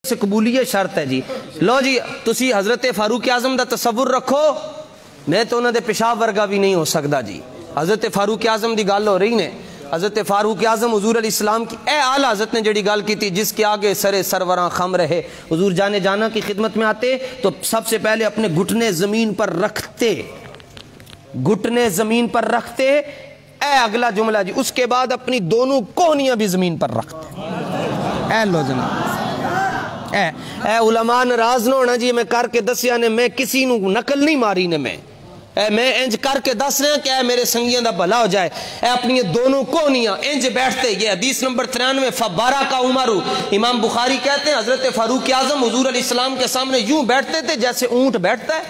سے قبولیت شرط ہے جی. لو جی تسی حضرت فاروق اعظم دا تصور رکھو, میں تو انہوں دے پیشاب ورگا بھی نہیں ہو سکتا جی. حضرت فاروق اعظم دی گل ہو رہی نے, حضرت فاروق اعظم حضور علیہ السلام کی اے اعلی حضرت نے جڑی گل کی تھی, جس کے آگے سر سروراں خم رہے, حضور جانے جانا کی خدمت میں آتے تو سب سے پہلے اپنے گھٹنے زمین پر رکھتے, گھٹنے زمین پر رکھتے, اے اگلا جملہ جی, اس کے بعد اپنی دونوں کوہنیاں بھی زمین پر رکھتے. اے لو جناب, اے علماء ناراض نہ ہونا جی, میں کر کے دسیا نے, میں کسی نو نقل نہیں ماری نے, میں انج کر کے دس رہا کہ اے میرے سنگیاں دا بھلا ہو جائے. اے اپنی دونوں کونیاں انج بیٹھتے. یہ حدیث نمبر 93 فبارہ کا عمرو, امام بخاری کہتے ہیں حضرت فاروق اعظم حضور علیہ السلام کے سامنے یوں بیٹھتے تھے جیسے اونٹ بیٹھتا ہے.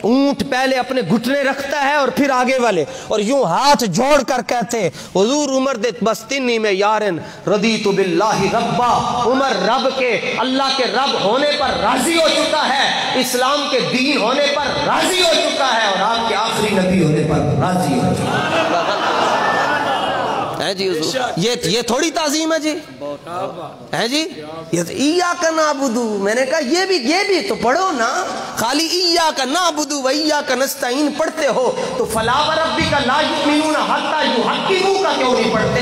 اونٹ پہلے اپنے گھٹنے رکھتا ہے اور پھر آگے والے, اور یوں ہاتھ جوڑ کر کہتے حضور عمر دے بس تنی میں یارن رضیت باللہ ربا, عمر رب کے اللہ کے رب ہونے پر راضی ہو چکا ہے, اسلام کے دین ہونے پر راضی ہو چکا ہے, اور آپ کے آخری نبی ہونے پر راضی ہو چکا ہے جی. یہ تھوڑی تعظیم ہے جی, ہے جی. ایاک نعبد, میں نے کہا یہ بھی تو پڑھو نا, خالی ایاک نعبد و ایاک نستعین پڑھتے ہو تو فلا وربک لا یؤمنون حتی یحکموک کا کیوں نہیں پڑھتے؟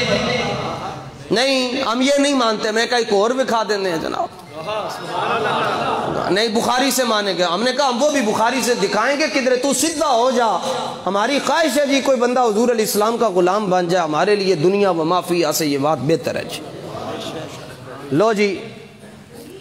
نہیں ہم یہ نہیں مانتے. میں کہا ایک اور دکھا دینے ہیں جناب, نہیں بخاری سے مانے گے. ہم نے کہا ہم وہ بھی بخاری سے دکھائیں گے, کدھر تو سیدھا ہو جا. ہماری خواہش ہے جی کوئی بندہ حضور علیہ السلام کا غلام بن جائے, ہمارے لیے دنیا و ما فیہا سے یہ بات بہتر ہے جی. لو جی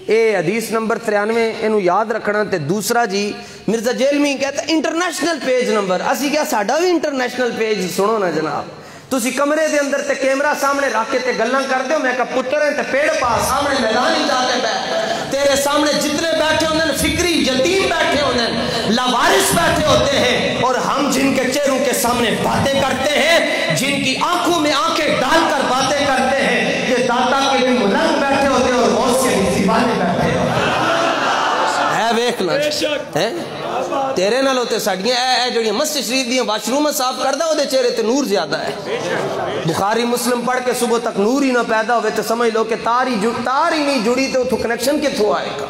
اے حدیث نمبر 93 انہوں یاد رکھنا. تے دوسرا جی مرزا جیلمی کہتا ہے انٹرنیشنل پیج نمبر, اسی کیا ساڈا بھی انٹرنیشنل پیج سنو نا جناب. تسی کمرے دے اندر تے کیمرہ سامنے رکھ کے تے گلاں کر دیو, میں کہا پتر ہیں تے پیڑ پا سامنے میدان ہی جاتے بیٹھ, تیرے سامنے جتنے بیٹھے ہوندے ہیں فکری یتیم بیٹھے ہوندے ہیں, لاوارث بیٹھے ہوتے ہیں, اور ہم جن کے چہروں کے سامنے باتیں کرتے ہیں, جن کی آنکھوں میں آنکھیں ڈال کر باتیں کرتے ہیں, یہ داتا کے بھی ملنگ بیٹھے ہوتے ہیں اور غوث کے بھی دیوانے بیٹھے ہوتے ہیں. اے ویکھنا تیرے نال ہوتے ساڈیاں اے جڑی مسجد شریف دیاں واش روم صاف کردا او دے چہرے تے نور زیادہ ہے. بخاری مسلم پڑھ کے صبح تک نور ہی نہ پیدا ہوئے تو سمجھ لو کہ تار ہی نہیں جڑی تو تو کنیکشن کتھوں آئے گا.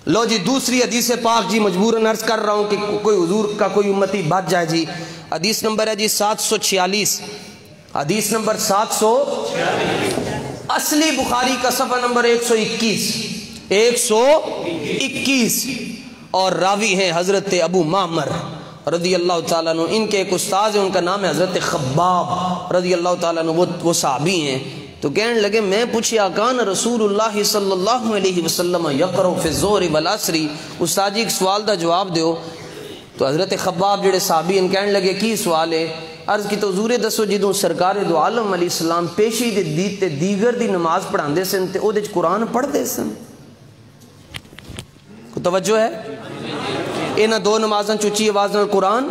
لو جی دوسری حدیث پاک جی مجبوراً عرض کر رہا ہوں کہ کوئی حضور کا کوئی امتی بچ جائے جی. حدیث نمبر ہے جی 746, حدیث نمبر 746, اصلی بخاری کا صفحہ نمبر 121, اور راوی ہیں حضرت ابو معمر رضی اللہ تعالیٰ عنہ. ان کے ایک استاذ ہیں, ان کا نام ہے حضرت خباب رضی اللہ تعالیٰ عنہ, وہ صحابی ہیں. تو کہنے لگے میں پوچھیا کان رسول اللہ صلی اللہ علیہ وسلم یقرأ فی الظہر والعصر, استاد جی ایک سوال دا جواب دیو. تو حضرت خباب جڑے صحابی ہیں کہنے لگے کی سوال ہے؟ عرض کی تو حضور دسو جدوں سرکار دو عالم علیہ السلام پیشی دے دیگر دی نماز پڑھاندے سن تے او دے قرآن پڑھدے سن. کو توجہ ہے؟ اینا دو نمازاں چوچی آواز نال قرآن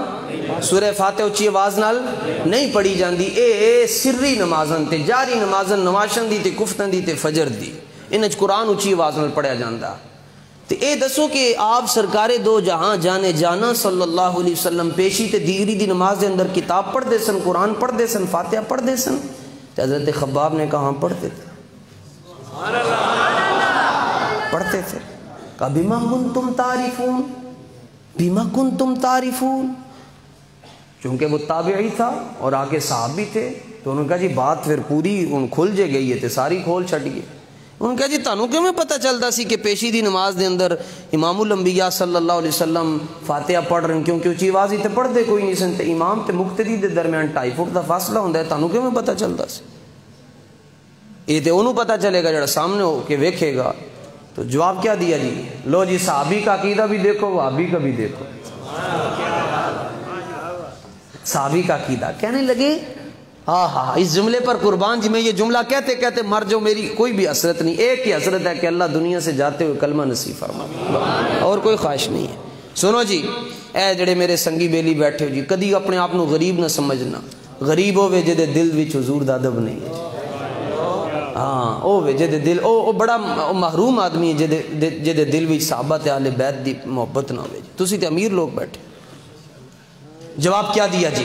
سورہ فاتحہ اچھی آواز نال نہیں پڑھی جاندی. اے سری نمازاں تے جاری نمازاں نواشن دی تے کفتن دی تے فجر دی, انج قرآن اچھی آواز نال پڑھیا جاندا. تے اے دسو کہ آپ سرکار دو جہاں جانے جانا صلی اللہ علیہ وسلم پیشی تے دیگری دی نماز دے اندر کتاب پڑھ دے سن, قرآن پڑھ دے سن, فاتحہ پڑھ دے سن؟ تے حضرت خباب نے کہا پڑھتے تھے, پڑھتے تھے. کہا بما کنتم تعریفون, بما کنتم تعریفون, چونکہ وہ تابعی تھا اور آگے صحابی تھے. تو انہوں نے کہا جی بات پھر پوری کھل جے گئی ہے تے ساری کھول چھٹ گئی. انہوں نے کہا جی تانوں کیوں میں پتہ چلتا سی کہ پیشی دی نماز دے اندر امام الانبیاء صلی اللہ علیہ وسلم فاتحہ پڑھ رہے ہیں, کیونکہ اچھی آواز ہی تے پڑھ دے کوئی نہیں سن, تے امام تے مقتدی دے درمیان 2.5 فٹ دا فاصلہ ہوندا ہے, تانوں کیوں میں پتہ چلتا سی؟ یہ تے انہوں پتہ چلے گا جڑا سامنے ہو کے ویکھے گا. تو جواب کیا دیا جی؟ لو جی صحابی کا عقیدہ بھی دیکھو, وہابی کا بھی دیکھو. صحابی کا عقیدہ کہنے لگے ہاں اس جملے پر قربان جی, میں یہ جملہ کہتے کہتے مر جو, میری کوئی بھی حسرت نہیں. ایک ہی حسرت ہے کہ اللہ دنیا سے جاتے ہوئے کلمہ نصیب فرما, اور کوئی خواہش نہیں ہے. سنو جی اے جڑے میرے سنگی بیلی بیٹھے ہو جی, کدی اپنے آپ نو غریب نہ سمجھنا. غریب ہوے جدے دل وچ حضور دا ادب نہیں ہے. ہاں او جدے دل او بڑا محروم آدمی ہے جدے دل وچ صحابہ تے اہل بیت دی محبت نہ ہوے. تسی تے امیر لوگ بیٹھے. جواب کیا دیا جی؟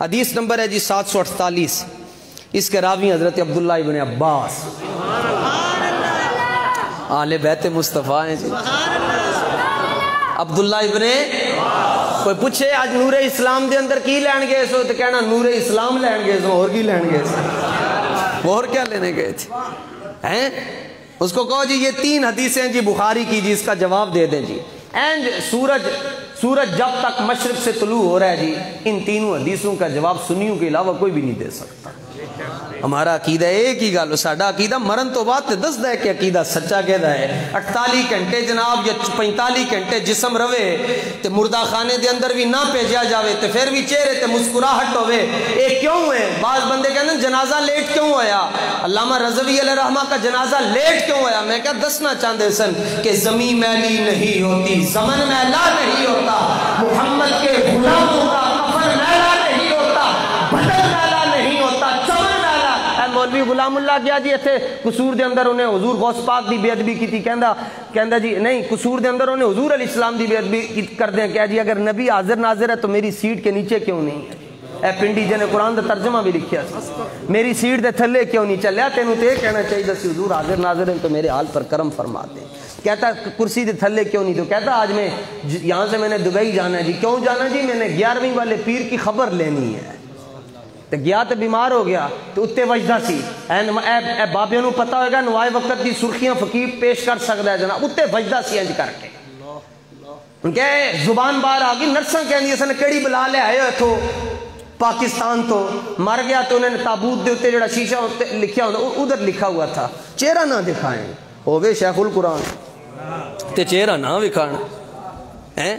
حدیث نمبر ہے جی 748، اس کے راوی حضرت عبداللہ ابن عباس، آل بیت مصطفیٰ ہیں جی، عبداللہ ابن، کوئی پوچھے آج نور اسلام دے اندر کی لین گئے سو تو کہنا نور اسلام لین گئے سو، اور کی لین گئے سو، اور کیا لینے گئے تھے ہیں؟ اس کو کہو جی یہ 3 حدیثیں جی بخاری کی جی، اس کا جواب دے دیں جی۔ اینڈ سورج جب تک مشرق سے طلوع ہو رہا ہے جی، ان 3 حدیثوں کا جواب سنیوں کے علاوہ کوئی بھی نہیں دے سکتا۔ ہمارا عقیدہ ایک ہی گل، ساڈا عقیدہ مرن تو بعد تے دسدا ہے کہ عقیدہ سچا کہدا ہے۔ 48 گھنٹے جناب یا 45 گھنٹے جسم رہے تے مردہ خانے دے اندر بھی نہ بھیجا جاوے تے پھر بھی چہرے تے مسکراہٹ ہوے، اے کیوں ہے؟ بعض بندے کہندے جنازہ لیٹ کیوں ہویا؟ علامہ رضوی علیہ رحمہ کا جنازہ لیٹ کیوں ہویا؟ میں کیا دسنا چاہتے سن کہ زمین میلی نہیں ہوتی، زمن میلا نہیں ہوتا، محمد کے غلاموں کا کفن میلا نہیں ہوتا، بدن میلا نہیں ہوتا، چمن میلا۔ مولوی غلام اللہ گیا جی ایتھے قصور دے اندر انہیں حضور غوث پاک دی بے ادبی کی تھی، کہندا جی نہیں، قصور دے اندر انہیں حضور علیہ السلام دی بے ادبی کر دیں، کہا جی اگر نبی حاضر ناظر ہے تو میری سیٹ کے نیچے کیوں نہیں ہے؟ اے پنڈی جی نے قرآن دا ترجمہ بھی لکھیا سی، میری سیٹ دے تھلے کیوں نہیں چلیا؟ تینوں تے کہنا چاہیے سی حضور حاضر ناظر ہیں تو میرے حال پر کرم فرما دیں۔ کہتا کرسی دے تھلے کیوں نہیں؟ تو کہتا آج میں یہاں سے میں نے دبئی جانا ہے جی۔ کیوں جانا جی؟ میں نے 11ویں والے پیر کی خبر لینی ہے۔ تو گیا تو بیمار ہو گیا تو اتنے وجدہ سی، اے بابیوں نو پتہ ہوئے گا نوائے وقت دی سرخیاں فقیر پیش کر سکتا ہے جناب، اتنے وجدہ سی انج کر کے ان کے زبان باہر آ گئی۔ نرساں کہندی سن کیڑی بلا لے آئے ہو تو پاکستان تو مر گیا، تو انہوں نے تابوت دے اتنے جڑا شیشہ لکھیا ہوتا ادھر لکھا ہوا تھا چہرہ نہ دکھائیں، ہووے شیخ القرآن تے چہرہ نہ دکھائیں، ہیں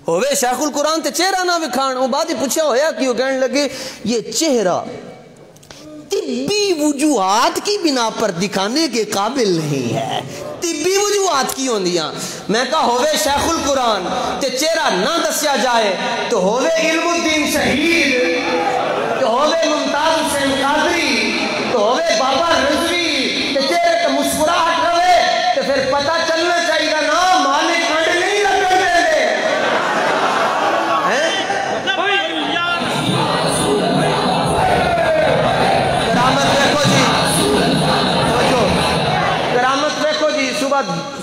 ہوئے شیخ القرآن تے چہرہ نہ وکھان۔ وہ بعد ہی پوچھا ہویا کیوں؟ کہنے لگے یہ چہرہ طبی وجوہات کی بنا پر دکھانے کے قابل نہیں ہے۔ طبی وجوہات کی ہوندیاں؟ میں کہا ہوئے شیخ القرآن تے چہرہ نہ دسیا جائے تو ہوئے علم الدین شہید، تو ہوئے ممتاز حسین قادری، تو ہوئے بابا رضوی تے چہرے تے مسکراہٹ رہے تے پھر پتہ چلنا چاہیے نا مالک کھنڈ نہیں لگن دے دے۔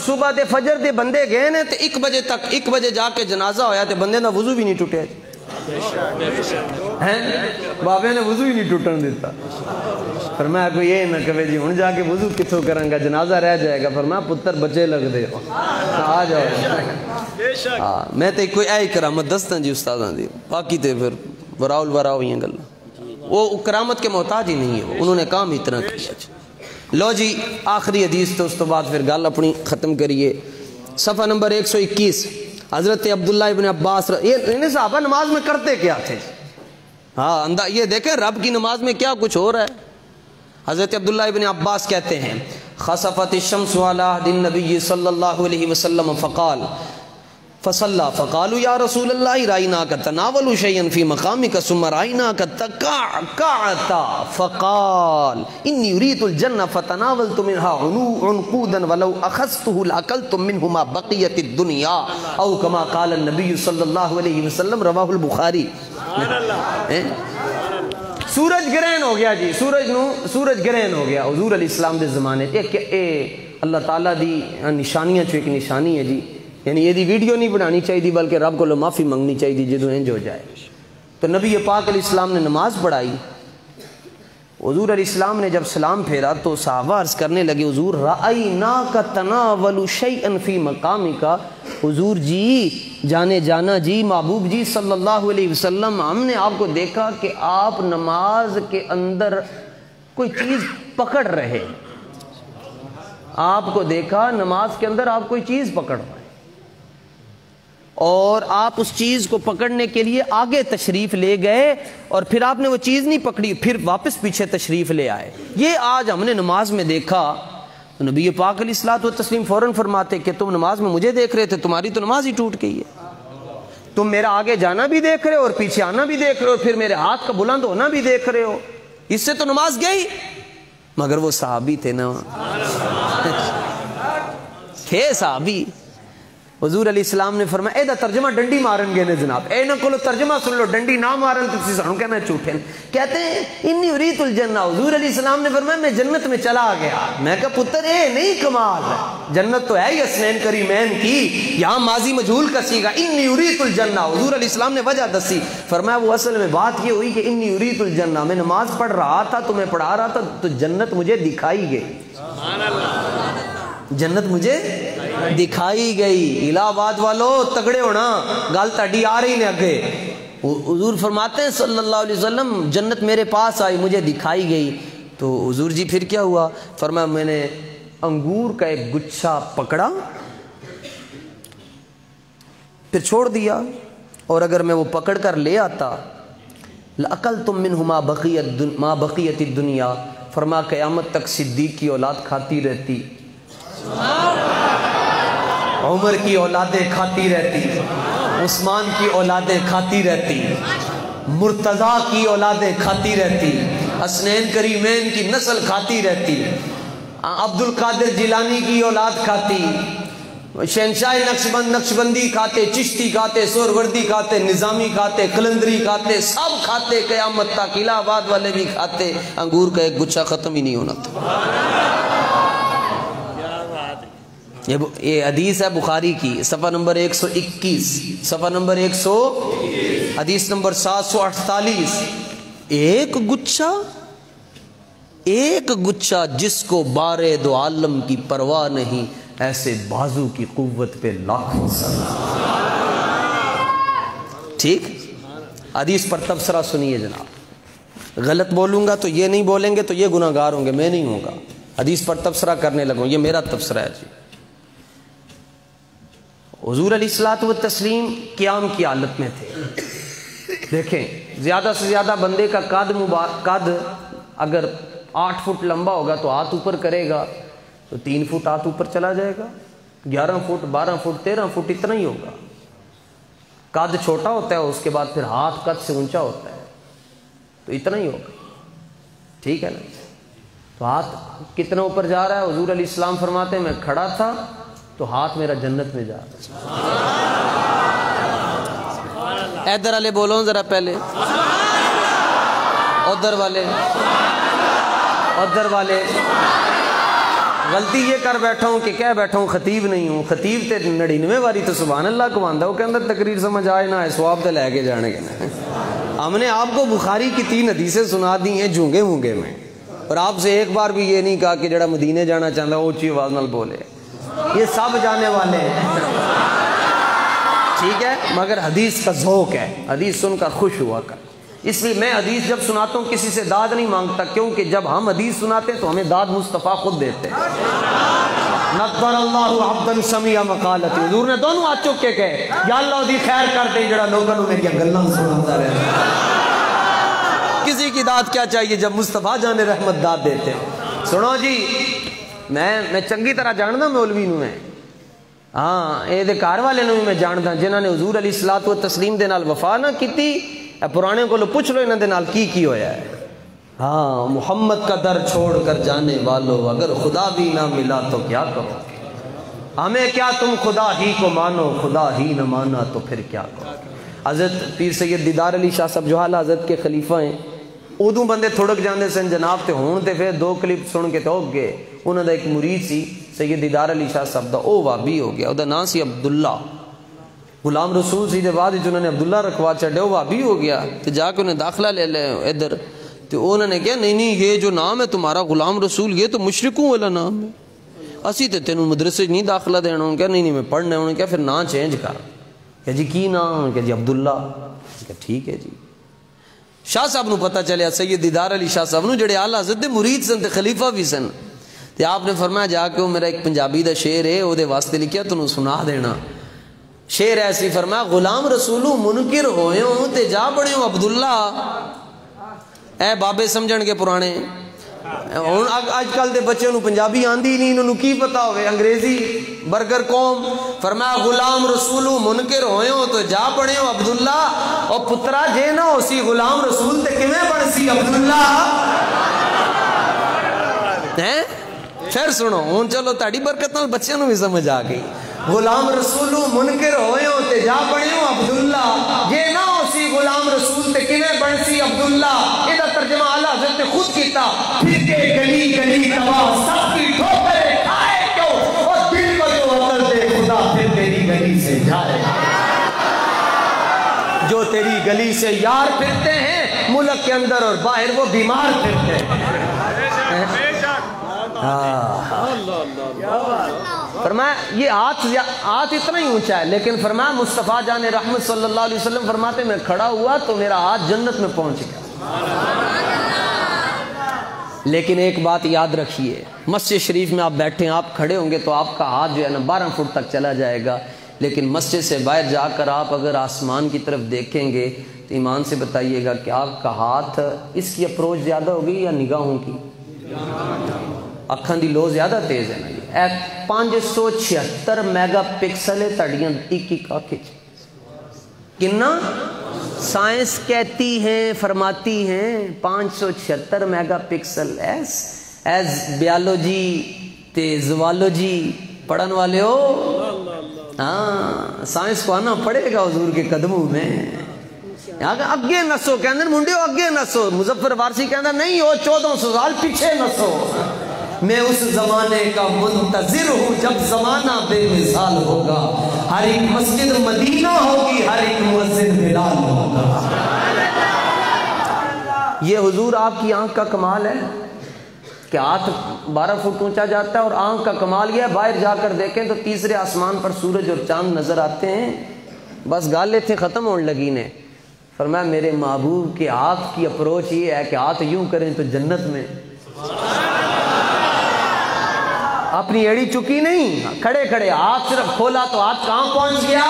صبح دے فجر دے بندے گئے نے تے 1 بجے تک 1 بجے جا کے جنازہ ہویا تے بندے دا وضو بھی نہیں ٹوٹے، بابے نے وضو ہی نہیں ٹوٹن دیتا۔ فرمایا کوئی یہ نہ کہے جی ہن جا کے وضو کتوں کروں گا، جنازہ رہ جائے گا۔ فرمایا پتر بچے لگ دے آ جاؤ۔ میں تے کوئی اے کرامت دستاں جی استاداں دی، باقی تے پھر وراء الوراء ہوئی ہیں گلاں، وہ کرامت کے محتاج ہی نہیں ہے، انہوں نے کام اتنا کیا۔ لو جی آخری حدیث تو اس تو بعد پھر گل اپنی ختم کریے۔ صفحہ نمبر 121، حضرت عبداللہ ابن عباس، یہ صحابہ نماز میں کرتے کیا تھے؟ ہاں یہ دیکھیں رب کی نماز میں کیا کچھ ہو رہا ہے۔ حضرت عبداللہ ابن عباس کہتے ہیں خسفت الشمس علی عہد النبی صلی اللہ علیہ وسلم فقال فصلى فقالوا یا رسول اللہ رأیناک تناول شیئا فی مقامک ثم رأیناک تقعقعت فقال انی اريد الجنہ فتناولت منها عنقودا ولو اخذته لاکلتم منهما بقیت الدنیا او کما قال النبی صلی اللہ علیہ وسلم، رواہ البخاری۔ سورج گرہن ہو گیا جی، سورج گرہن ہو گیا حضور علیہ السلام دے زمانے، اللہ تعالیٰ دی نشانیاں چو ایک نشانی ہے جی، یعنی یہ دی ویڈیو نہیں بنانی چاہیے بلکہ رب کو معافی منگنی چاہیے جدو انج ہو جائے۔ تو نبی پاک علیہ السلام نے نماز پڑھائی، حضور علیہ السلام نے جب سلام پھیرا تو صحابہ عرض کرنے لگے حضور رأیناک تناول شیئا فی مقامک، حضور جی جانے جانا جی محبوب جی صلی اللہ علیہ وسلم ہم نے آپ کو دیکھا کہ آپ نماز کے اندر کوئی چیز پکڑ رہے، آپ کو دیکھا نماز کے اندر آپ کوئی چیز پکڑ رہے اور آپ اس چیز کو پکڑنے کے لیے آگے تشریف لے گئے اور پھر آپ نے وہ چیز نہیں پکڑی، پھر واپس پیچھے تشریف لے آئے۔ یہ آج ہم نے نماز میں دیکھا۔ نبی پاک علیہ الصلوۃ والتسلیم فوراً فرماتے کہ تم نماز میں مجھے دیکھ رہے تھے، تمہاری تو نماز ہی ٹوٹ گئی ہے، تم میرا آگے جانا بھی دیکھ رہے ہو اور پیچھے آنا بھی دیکھ رہے ہو، پھر میرے ہاتھ کا بلند ہونا بھی دیکھ رہے ہو، اس سے تو نماز گئی۔ مگر وہ صحابی تھے نا، تھے صحابی، حضور علیہ السلام نے فرمایا اے ترجمہ ڈنڈی مارن گے نے جناب، اے نہ کولو ترجمہ سن لو، ڈنڈی نہ مارن تو تسی سانوں کہنا جھوٹے ہیں۔ کہتے ہیں انی اریت الجنہ، حضور علیہ السلام نے فرمایا میں جنت میں چلا گیا۔ میں کہا پتر اے نہیں کمال، جنت تو ہے ہی حسنین کریمین کی، یہاں ماضی مجہول کا سیگا انی اریت الجنہ۔ حضور علیہ السلام نے وجہ دسی، فرمایا وہ اصل میں بات یہ ہوئی کہ انی اریت الجنہ، میں نماز پڑھ رہا تھا تو میں پڑھا رہا تھا تو جنت مجھے دکھائی گئی، جنت مجھے دکھائی گئی۔ الہ آباد والو تگڑے ہونا، گل تاڈی آ رہی نے اگے۔ حضور فرماتے ہیں صلی اللہ علیہ وسلم جنت میرے پاس آئی، مجھے دکھائی گئی۔ تو حضور جی پھر کیا ہوا؟ فرمایا میں نے انگور کا ایک گچھا پکڑا، پھر چھوڑ دیا، اور اگر میں وہ پکڑ کر لے آتا لَأَكَلْتُم مِّنْهُ مَا بَقِيَتِ الدُّنْيَا، فرمایا قیامت تک صدیق کی اولاد کھاتی رہتی، عمر کی اولادیں کھاتی رہتی، عثمان کی اولادیں کھاتی رہتی، مرتضیٰ کی اولادیں کھاتی رہتی، حسنین کریمین کی نسل کھاتی رہتی، عبد القادر جیلانی کی اولاد کھاتی، شہنشاہ نقشبندی کھاتے، چشتی کھاتے، سہروردی کھاتے، نظامی کھاتے، قلندری کھاتے، سب کھاتے قیامت تک، الہ آباد والے بھی کھاتے۔ انگور کا ایک گچھا ختم ہی نہیں ہونا تھا۔ یہ حدیث ہے بخاری کی، صفحہ نمبر 121، صفحہ نمبر 100، حدیث نمبر 748۔ ایک گچھا جس کو بارے دو عالم کی پرواہ نہیں، ایسے بازو کی قوت پہ لاکھوں ٹھیک۔ حدیث پر تبصرہ سنیے جناب، غلط بولوں گا تو یہ نہیں بولیں گے تو یہ گناہ گار ہوں گے، میں نہیں ہوں گا۔ حدیث پر تبصرہ کرنے لگوں، یہ میرا تبصرہ ہے جی۔ حضور علیہ الصلوۃ والتسلیم قیام کی حالت میں تھے۔ دیکھیں زیادہ سے زیادہ بندے کا قد اگر 8 فٹ لمبا ہوگا تو ہاتھ اوپر کرے گا تو 3 فٹ ہاتھ اوپر چلا جائے گا، 11 فٹ 12 فٹ 13 فٹ اتنا ہی ہوگا۔ قد چھوٹا ہوتا ہے اس کے بعد پھر ہاتھ قد سے اونچا ہوتا ہے تو اتنا ہی ہوگا، ٹھیک ہے نا۔ تو ہاتھ کتنا اوپر جا رہا ہے؟ حضور علیہ السلام فرماتے ہیں میں کھڑا تھا تو ہاتھ میرا جنت میں جا رہا ہے۔ ادھر والے بولو ذرا پہلے، ادھر والے غلطی یہ کر بیٹھا ہوں کہ کہہ بیٹھا ہوں خطیب نہیں ہوں۔ خطیب تے 99 واری تو سبحان اللہ کو آندا، وہ کہ اندر تقریر سمجھ آئے نہ آئے سواب تے لے کے جانے کے نا۔ ہم نے آپ کو بخاری کی 3 حدیثیں سنا دی ہیں جھونگے ہونگے میں، اور آپ سے ایک بار بھی یہ نہیں کہا کہ جڑا مدینے جانا چاہتا ہے وہ اونچی آواز نال بولے، یہ سب جانے والے ہیں ٹھیک ہے، مگر حدیث کا ذوق ہے، حدیث سن کر خوش ہوا کر۔ اس لیے میں حدیث جب سناتا ہوں کسی سے داد نہیں مانگتا، کیونکہ جب ہم حدیث سناتے ہیں تو ہمیں داد مصطفیٰ خود دیتے ہیں۔ نظر اللہ عبدا سمع مقالتی، حضور نے دونوں ہاتھ چک کے کہے یا اللہ دی خیر کر دے جڑا لوگوں نے کیا گلاں سناتا رہے۔ کسی کی داد کیا چاہیے جب مصطفیٰ جان رحمت داد دیتے ہیں۔ سنو جی، میں چنگی طرح جاندا مولوی نوں میں، ہاں اے دے گھر والے نوں بھی میں جاندا جنہاں نے حضور علیہ الصلوۃ والتسلیم دے نال وفا نہ کیتی۔ پرانے کو پوچھ لو انہاں دے نال کی ہویا ہے۔ ہاں محمد کا در چھوڑ کر جانے والو، اگر خدا بھی نہ ملا تو کیا کرو، ہمیں کیا تم خدا ہی کو مانو، خدا ہی نہ مانا تو پھر کیا کرو۔ حضرت پیر سید دیدار علی شاہ صاحب جو حال حضرت کے خلیفہ ہیں، ادو بندے تھوڑک جاندے سن جناب تے ہون تے پھر 2 کلپ سن کے تو گئے۔ انہوں دا ایک مرید سی سید دیدار علی شاہ صاحب دا، او وابی ہو گیا، او دا نام سی عبداللہ، غلام رسول سی دے بعد انہوں نے عبداللہ رکھوا چڑھے، وہ وابی ہو گیا تو جا کے انہیں داخلہ لے لے ادھر، تو انہوں نے کہا نہیں یہ جو نام ہے تمہارا غلام رسول یہ تو مشرکوں والا نام ہے، اسی تے تینوں مدرسے نہیں داخلہ دینا۔ انہوں نے کہا نہیں میں پڑھنا ہے۔ انہوں نے کہا پھر نام چینج کر۔ کہ جی کی نام؟ انہوں نے کہا جی عبداللہ۔ کہ ٹھیک ہے جی۔ شاہ صاحب نو پتہ چلیا سید دیدار علی شاہ صاحب نو جڑے اعلیٰ حضرت دے مرید سن تے خلیفہ بھی سن، تے آپ نے فرمایا جا کے وہ میرا ایک پنجابی دا شعر ہے وہ دے واسطے لکھیا تنوں سنا دینا۔ شعر ایسی فرمایا غلام رسولو منکر ہوئیوں تے جا بڑیوں عبداللہ، اے بابے سمجھن کے پرانے، آج کل دے بچے نو پنجابی آندی نہیں، انہوں کی پتا ہوئے انگریزی برگر قوم۔ فرمایا غلام رسولو منکر ہوئیوں تو جا پڑیوں عبداللہ، اور پترا جے نہ ہو سی غلام رسول تے کمیں بڑھ سی عبداللہ۔ پھر سنو ہوں چلو تاڑی برکت نال بچے نو بھی سمجھ آ گئی۔ غلام رسولو منکر ہوئے تے جا بنے ہو عبداللہ، یہ نہ ہو سی غلام رسول تے کنے بن سی عبداللہ۔ یہ ترجمہ اعلیٰ حضرت نے خود کیتا، پھر کے گلی گلی تباہ سب کی ٹھوکریں کھائے کیوں، اور دل کو جو عقل دے خدا پھر تیری گلی سے جائے۔ جو تیری گلی سے یار پھرتے ہیں ملک کے اندر اور باہر وہ بیمار پھرتے ہیں۔ فرمایا یہ ہاتھ اتنا ہی اونچا ہے، لیکن فرمایا مصطفیٰ جان رحمت صلی اللہ علیہ وسلم فرماتے میں کھڑا ہوا تو میرا ہاتھ جنت میں پہنچ گیا۔ لیکن ایک بات یاد رکھیے، مسجد شریف میں آپ بیٹھے ہیں، آپ کھڑے ہوں گے تو آپ کا ہاتھ جو ہے نا 12 فٹ تک چلا جائے گا، لیکن مسجد سے باہر جا کر آپ اگر آسمان کی طرف دیکھیں گے تو ایمان سے بتائیے گا کہ آپ کا ہاتھ اس کی اپروچ زیادہ ہوگی یا نگاہوں کی؟ اکھاں دی لو زیادہ تیز ہے نا جی۔ 576 میگا پکسل ہے تڑیاں ایک ایک آنکھ کنا سائنس کہتی ہیں فرماتی ہیں 576 میگا پکسل ایز بیالوجی تے زوالوجی پڑھن والے ہو، ہاں سائنس کو آنا پڑے گا حضور کے قدموں میں۔ اگے نسو کہندے منڈے ہو اگے نسو، مظفر وارسی کہندا نہیں ہو 1400 سال پیچھے نسو۔ میں اس زمانے کا منتظر ہوں جب زمانہ بے مثال ہوگا، ہر ایک مسجد مدینہ ہوگی، ہر ایک مؤذن بلال ہوگا۔ یہ حضور آپ کی آنکھ کا کمال ہے کہ ہاتھ 12 فٹ اونچا جاتا ہے، اور آنکھ کا کمال یہ ہے باہر جا کر دیکھیں تو تیسرے آسمان پر سورج اور چاند نظر آتے ہیں۔ بس گالیں تھیں ختم ہونے لگی نے۔ فرمایا میرے محبوب کے ہاتھ کی اپروچ یہ ہے کہ ہاتھ یوں کریں تو جنت میں، اپنی ایڑی چکی نہیں، کھڑے کھڑے ہاتھ صرف کھولا تو ہاتھ کہاں پہنچ گیا؟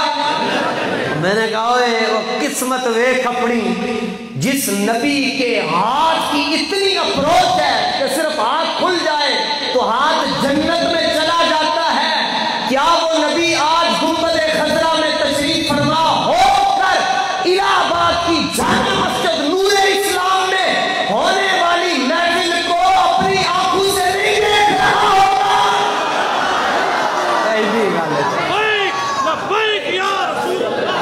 میں نے کہا وہ قسمت ویکھ اپنی جس نبی کے ہاتھ کی اتنی اپروچ ہے کہ صرف ہاتھ کھل جائے تو ہاتھ جنت میں چلا جاتا ہے۔ کیا وہ نبی آج گنبد خضرا میں تشریف فرما ہو کر الہ آباد کی جامع مسجد نور اسلام میں ہونے والی محفل کو اپنی آنکھوں سے نہیں دیکھ رہا ہوگا؟ لبیک یا رسول اللہ۔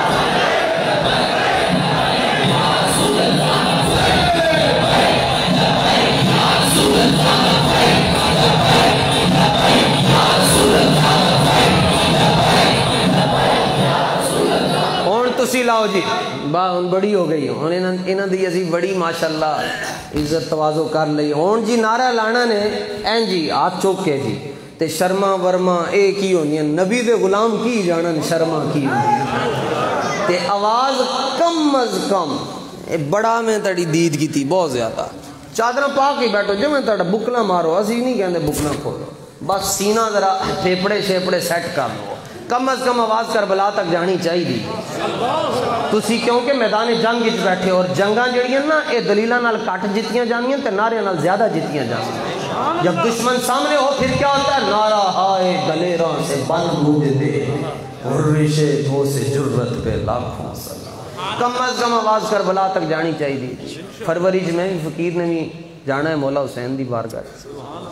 تسی لاؤ جی بڑی ہو گئی ہوں انہاں دی اسی بڑی ماشاءاللہ عزت تواضع کر لئی ہون جی۔ نعرہ لانا نے این جی ہاتھ چوک کے جی تے شرما ورما ایک ہی ہونی ہے، نبی دے غلام کی جانن شرما کی ہونی تے آواز کم از کم بڑا میں تڑی دید کی تھی بہت زیادہ، چادرہ پا کے بیٹھو جو میں تڑا بکلا مارو، اسی نہیں کہندے بکلا کھولو، بس سینہ ذرا پھیپڑے شیپڑے سیٹ کر لو، کم از کم آواز کربلا تک جانی چاہیے۔ تسی کیونکہ میدان جنگ وچ بیٹھے اور جنگاں جڑیاں نا اے دلیلاں نال کٹ جتیاں جانیاں تے نعرے نال زیادہ جتیاں جانیاں۔ جب دشمن سامنے ہو پھر کیا ہوتا ہے؟ نعرہ ہائے دلیراں سے بن مجھ دے غرش جو سے جرت پہ لاکھوں سلام۔ کم از کم آواز کربلا تک جانی چاہیے۔ فروری میں فقیر نے بھی جانا ہے مولا حسین دی بارگاہ،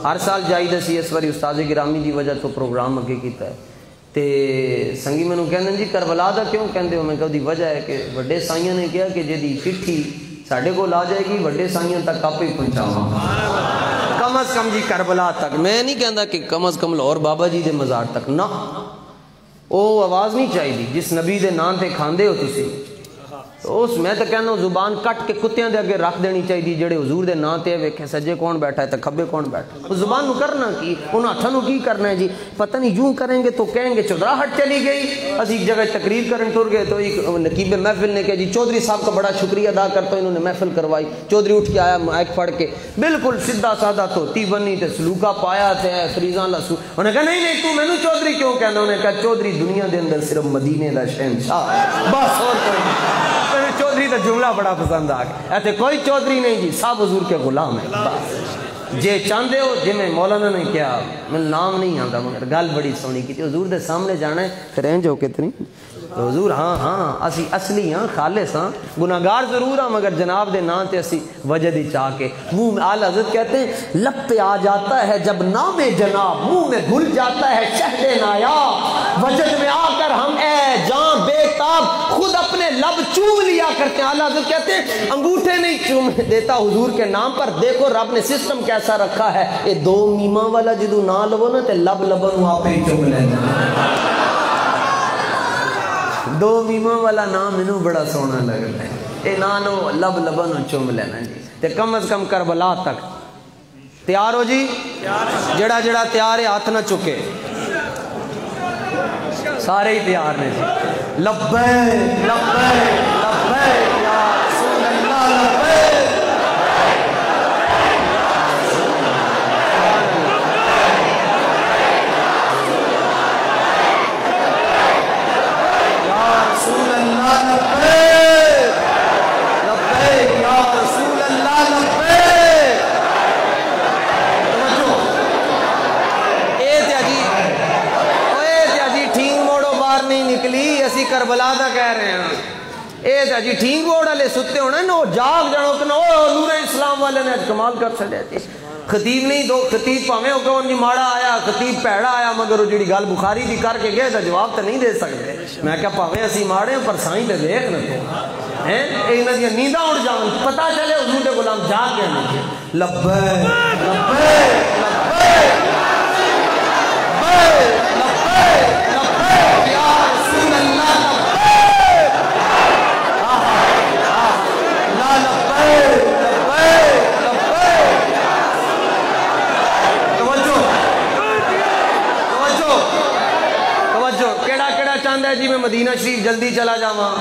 ہر سال جائی دسی، اس واری استاد گرامی دی وجہ تو پروگرام اگے کیتا ہے تے سنگی میں نو کہندے جی کربلا دا کیوں کہندے ہو؟ میں کہا دی وجہ ہے کہ وڈے سائیاں نے کہا کہ جے دی چٹھی ساڈے کول آ جائے گی وڈے سائیاں تک آپ ہی پہنچاواں، کم از کم جی کربلا تک۔ میں نہیں کہندا کہ کم از کم لاہور بابا جی دے مزار تک، نہ او آواز نہیں چاہیے جس نبی دے نام تے کھاندے ہو تسی، تو اس میں تو کہنا زبان کٹ کے کتیاں دے اگے رکھ دینی چاہیے جڑے حضور دے نام تے ویکھے سجے کون بیٹھا ہے تے کھبے کون بیٹھا ہے، اس زبان نو کرنا کی، انہاں ہتھاں نو کی کرنا ہے جی؟ پتہ نہیں یوں کریں گے تو کہیں گے چودراہٹ چلی گئی۔ اسی ایک جگہ تقریر کرن ٹر گئے تو ایک نقیب محفل نے کہا جی چودھری صاحب کا بڑا شکریہ ادا کرتا ہوں، انہوں نے محفل کروائی۔ چودھری اٹھ کے آیا مائک پھڑ کے بالکل سیدھا سادہ دھوتی بنی تے سلوکا پایا تے فریزاں لسو، انہوں نے کہا نہیں نہیں تو مینوں چودھری کیوں کہنا؟ انہوں نے کہا چودھری دنیا دے اندر صرف مدینے دا شہنشاہ، بس اور کوئی چودھری کا جملہ بڑا پسند آ گیا۔ ایسے کوئی چودھری نہیں جی، سب حضور کے غلام ہیں۔ جے چاندے ہو جی میں مولانا نے کیا میں نام نہیں آتا مگر گل بڑی سونی کی تھی، حضور دے سامنے جانا ہے پھر اینج ہو کتنی حضور ہاں ہاں اسی اصلی ہاں خالص ہاں گناہگار ضرور ہاں مگر جناب دے نام تے اسی وجہ دی چاہ کے منہ میں آل حضرت کہتے ہیں لب پہ آ جاتا ہے جب نام جناب، منہ میں گھل جاتا ہے شہد نایاب، وجد میں آ کر ہم اے جان بے تاب خود اپنے لب چوم لیا کرتے ہیں. اعلیٰ حضرت کہتے ہیں انگوٹھے نہیں چوم دیتا حضور کے نام پر. دیکھو رب نے سسٹم کیسا رکھا ہے. یہ دو میماں والا جدو نہ لو نا تے لب لبن آپ ہی چوم لینا. دو میماں والا نام انہوں بڑا سونا لگ رہا ہے. اے نانو لب لبن چوم لینا جی. تے کم از کم کربلا تک تیار ہو جی. جڑا جڑا تیار ہے ہاتھ نہ چکے. سارے ہی تیار نے جی. لبیک لبیک لبیک یا رسول اللہ لبیک. یا رسول اللہ لبیک لبیک یا رسول اللہ لبیک. توجہ اے تے جی ٹھینگ موڑو باہر نہیں نکلی. اسی کربلا دا کہہ رہے ہیں. اے تے جی ٹھینگ موڑ والے ستے ہونا نا جاگ جانو کہ نور اسلام والے نے کمال کر چھڑیا جی. خطیب نہیں دو خطیب پاویں او کون جی ماڑا آیا خطیب پیڑا آیا مگر وہ جڑی گل بخاری دی کر کے گئے تے جواب تے نہیں دے سکتے. میں کہا پاویں اسی ماڑے پر سائیں تے دیکھ نہ تو ہیں انہاں دی نینداں اڑ جان پتہ چلے حضور دے غلام جاگ کے نہیں. لبیک لبیک لبیک لبیک لبیک یا رسول اللہ لبیک. لا لبیک لبیک لبیک. توجہ توجہ توجہ. کیڑا کیڑا چاہتا ہے جی میں مدینہ شریف جلدی چلا جاواں.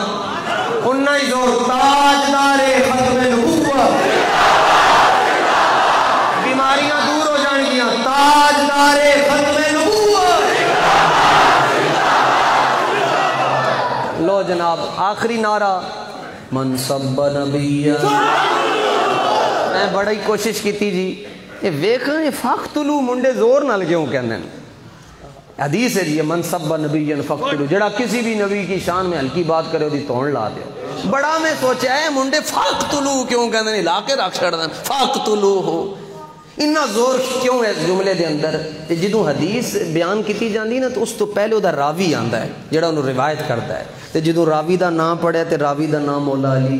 انہاں ہی زور تاجدار ختم نبوت. بیماریاں دور ہو جان گیاں. تاجدار ختم نبوت. لو جناب آخری نعرہ من سب نبی. میں بڑی کوشش کیتی جی یہ ویکھاں یہ فقتلو منڈے زور نال کیوں کہندے ہیں. حدیث ہے جی من سب نبی فقتلو. جڑا کسی بھی نبی کی شان میں ہلکی بات کرے دی توڑ لا دے. بڑا میں سوچا ہے منڈے فقتلو کیوں کہندے ہیں. لا کے رکھ چھڑ دیں فقتلو ہو. اتنا زور کیوں ہے اس جملے دے اندر. جدوں حدیث بیان کیتی جاندی نا تو اس تو پہلے دا راوی آندا ہے جڑا انہوں روایت کرتا ہے. تے جدوں راوی دا نام پڑھیا تے راوی دا نام مولا علی.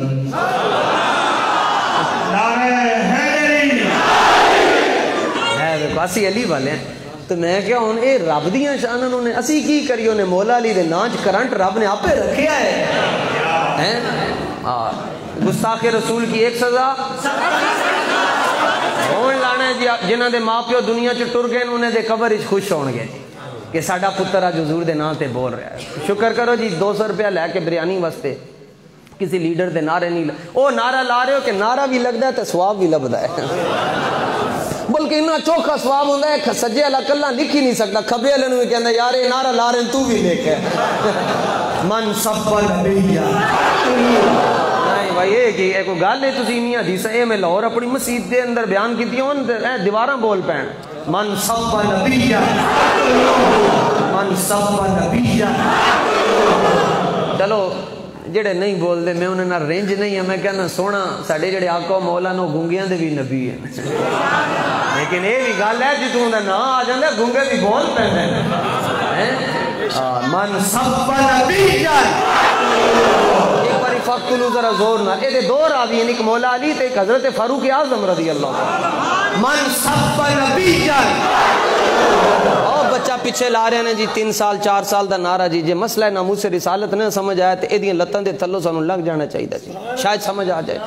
اسی علی والے ہیں. تو میں کیا ہوں اے رب دیاں شاناں نے اسی کی کریو نے مولا علی دے نام کرنٹ رب نے آپے رکھیا ہے. گستاخ رسول کی ایک سزا ہون لانا ہے جی. جنہاں دے ماں پیو دنیا چ ٹر گئے انہیں دے قبر وچ خوش ہون گے جی کہ ساڈا پتر اج حضور دے نام تے بول رہا ہے. شکر کرو جی 200 روپیہ لے کے بریانی واسطے کسی لیڈر دے نعرے نہیں او نعرہ لا رہے ہو کہ نعرہ بھی لگدا ہے تے ثواب بھی لبدا ہے. بلکہ اتنا چوکھا ثواب ہوندا ہے سجے والا کلا لکھ ہی نہیں سکتا. کھبے والے نوں کہندا یار اے نعرہ لا رہے تو بھی لکھ ہے. من سب نبی. بھائی یہ کہ کوئی گل ہے تسی نہیں حدیث اے میں لاہور اپنی مسجد دے اندر بیان کیتی ہون دیواراں بول پین. من سب نبی من سب نبی. چلو جڑے نہیں بول دے میں انہاں نال رینج نہیں ہے. میں کہنا سونا ساڈے جڑے آقا مولا نو گونگیاں دے بھی نبی ہیں. لیکن یہ بھی گل ہے جتوں دا نام آ جاندا گونگے بھی بول پیندے ہیں. من سب نبی. فقتلو ذرا زور نہ. یہ دو راوی ہیں ایک مولا علی تے ایک حضرت فاروق اعظم رضی اللہ عنہ. من سب نبی. اور بچہ پیچھے لا رہے ہیں جی 3 سال 4 سال دا نعرہ جی. جے مسئلہ ناموس رسالت نہ سمجھ آیا تے ایدیاں لتاں دے تھلوں سانوں لگ جانا چاہیے جی. شاید سمجھ آ جائے.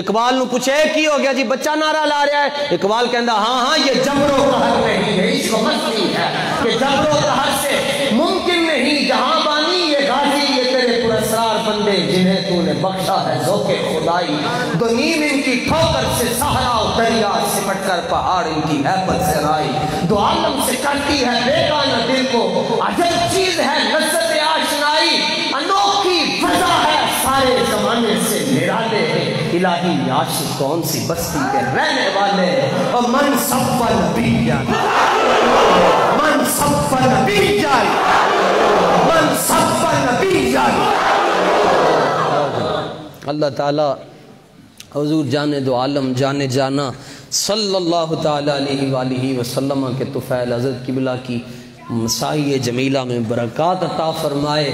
اقبال نو پوچھے کی ہو گیا جی بچہ نعرہ لا رہا ہے. اقبال کہندا ہاں یہ جبر و قہر نہیں ہے عشق مستی ہے کہ جبر و قہر سے ممکن نہیں جہاں بانی یہ غازی یہ تیرے پراسرار بندے جنہیں تو نے بخشا ہے ذوق خدائی. دو نیم ان کی ٹھوکر سے صحرا و دریا سمٹ کر پہاڑ ان کی ہیبت سے رائی. دو عالم سے کرتی ہے بیگانہ دل کو عجب چیز ہے لذت آشنائی. انوکھی فضا ہے سارے زمانے سے نرالے ہیں. الہی عاشق کون سی بستی کے رہنے والے. اور من سب نبی جان من سب نبی جان من سب نبی جان. اللہ تعالی حضور جانے دو عالم جانے جانا صلی اللہ تعالی علیہ وآلہ وسلم کے طفیل حضرت قبلہ کی مسائی جمیلہ میں برکات عطا فرمائے۔